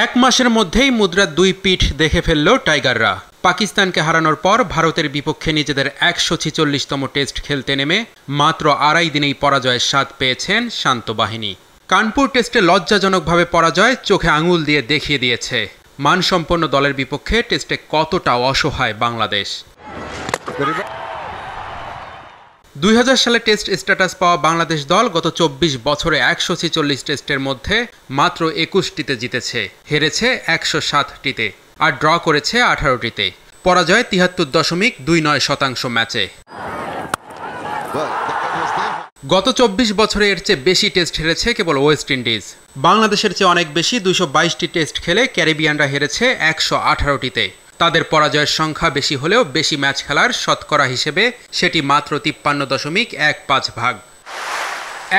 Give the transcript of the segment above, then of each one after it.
এক মাসের মধ্যেই মুদ্রার দুই পিঠ দেখে ফেলল টাইগাররা। পাকিস্তানকে হারানোর পর ভারতের বিপক্ষে নিজেদের ১৪৬তম টেস্ট খেলতে নেমে মাত্র আড়াই দিনেই পরাজয়ের স্বাদ পেয়েছেন শান্ত বাহিনী। কানপুর টেস্টে লজ্জাজনকভাবে পরাজয় চোখে আঙুল দিয়ে দেখিয়ে দিয়েছে মানসম্পন্ন দলের বিপক্ষে টেস্টে কতটা অসহায় বাংলাদেশ। ২০০০ সালে টেস্ট স্ট্যাটাস পাওয়া বাংলাদেশ দল গত ২৪ বছরে ১৪৬ টেস্টের মধ্যে মাত্র ২১টিতে জিতেছে, হেরেছে ১০৭টিতে আর ড্র করেছে ১৮টিতে। পরাজয় ৭৩.২৯% ম্যাচে। গত ২৪ বছরে এর চেয়ে বেশি টেস্ট হেরেছে কেবল ওয়েস্ট ইন্ডিজ। বাংলাদেশের চেয়ে অনেক বেশি ২২২টি টেস্ট খেলে ক্যারিবিয়ানরা হেরেছে ১১৮টিতে। তাদের পরাজয়ের সংখ্যা বেশি হলেও বেশি ম্যাচ খেলার শতকরা হিসেবে সেটি মাত্র ৫৩.১৫%।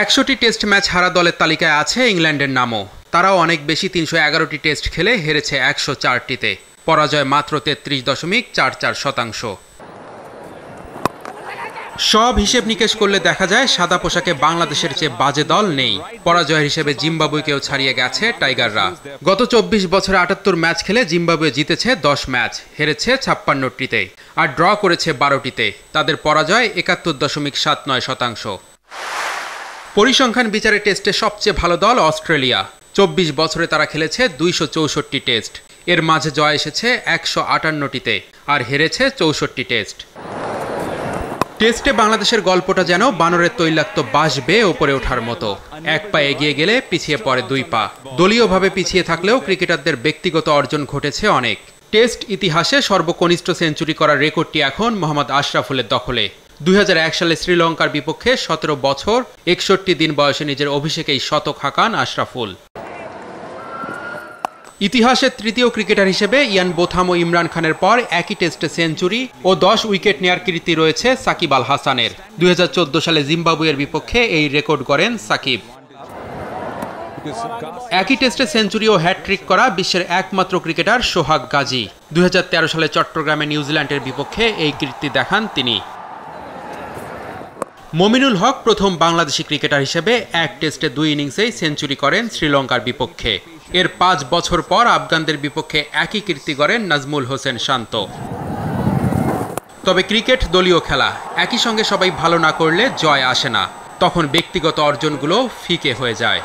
১০০টি টেস্ট ম্যাচ হারা দলের তালিকায় আছে ইংল্যান্ডের নামও। তারাও অনেক বেশি ৩১১টি টেস্ট খেলে হেরেছে ১০৪টিতে। পরাজয় মাত্র ৩৩.৪৪%। সব হিসেব নিকেশ করলে দেখা যায় সাদা পোশাকে বাংলাদেশের চেয়ে বাজে দল নেই। পরাজয়ের হিসেবে জিম্বাবুয়েকেও ছাড়িয়ে গেছে টাইগাররা। গত ২৪ বছরে ৭৮ ম্যাচ খেলে জিম্বাবুয়ে জিতেছে ১০ ম্যাচ, হেরেছে ৫৬টিতে আর ড্র করেছে ১২টিতে। তাদের পরাজয় ৭১.৭৯%। পরিসংখ্যান বিচারে টেস্টে সবচেয়ে ভালো দল অস্ট্রেলিয়া। ২৪ বছরে তারা খেলেছে ২৬৪ টেস্ট, এর মাঝে জয় এসেছে ১৫৮টিতে আর হেরেছে ৬৪ টেস্ট। টেস্টে বাংলাদেশের গল্পটা যেন বানরের তৈলাক্ত বাঁশ বেয়ে ওপরে ওঠার মতো। এক পা এগিয়ে গেলে পিছিয়ে পড়ে দুই পা। দলীয়ভাবে পিছিয়ে থাকলেও ক্রিকেটারদের ব্যক্তিগত অর্জন ঘটেছে অনেক। টেস্ট ইতিহাসে সর্বকনিষ্ঠ সেঞ্চুরি করার রেকর্ডটি এখন মোহাম্মদ আশরাফুলের দখলে। ২০০১ সালে শ্রীলঙ্কার বিপক্ষে ১৭ বছর ৬১ দিন বয়সে নিজের অভিষেকেই শতক হাঁকান আশরাফুল। ইতিহাসের তৃতীয় ক্রিকেটার হিসেবে ইয়ান বোথাম ও ইমরান খানের পর একই টেস্টে সেঞ্চুরি ও ১০ উইকেট নেয়ার কীর্তি রয়েছে সাকিব আল হাসানের। ২০১৪ সালে জিম্বাবুয়ের বিপক্ষে এই রেকর্ড গড়েন সাকিব। একই টেস্টে সেঞ্চুরি ও হ্যাটট্রিক করা বিশ্বের একমাত্র ক্রিকেটার সোহাগ গাজী। ২০১৩ সালে চট্টগ্রামে নিউজিল্যান্ডের বিপক্ষে এই কীর্তি দেখান তিনি। মমিনুল হক প্রথম বাংলাদেশি ক্রিকেটার হিসেবে এক টেস্টে ২ ইনিংসেই সেঞ্চুরি করেন শ্রীলঙ্কার বিপক্ষে। এর ৫ বছর পর আফগানদের বিপক্ষে একই কীর্তি গড়েন নাজমুল হোসেন শান্ত। তবে ক্রিকেট দলীয় খেলা, একই সঙ্গে সবাই ভালো না করলে জয় আসে না, তখন ব্যক্তিগত অর্জনগুলো ফিকে হয়ে যায়।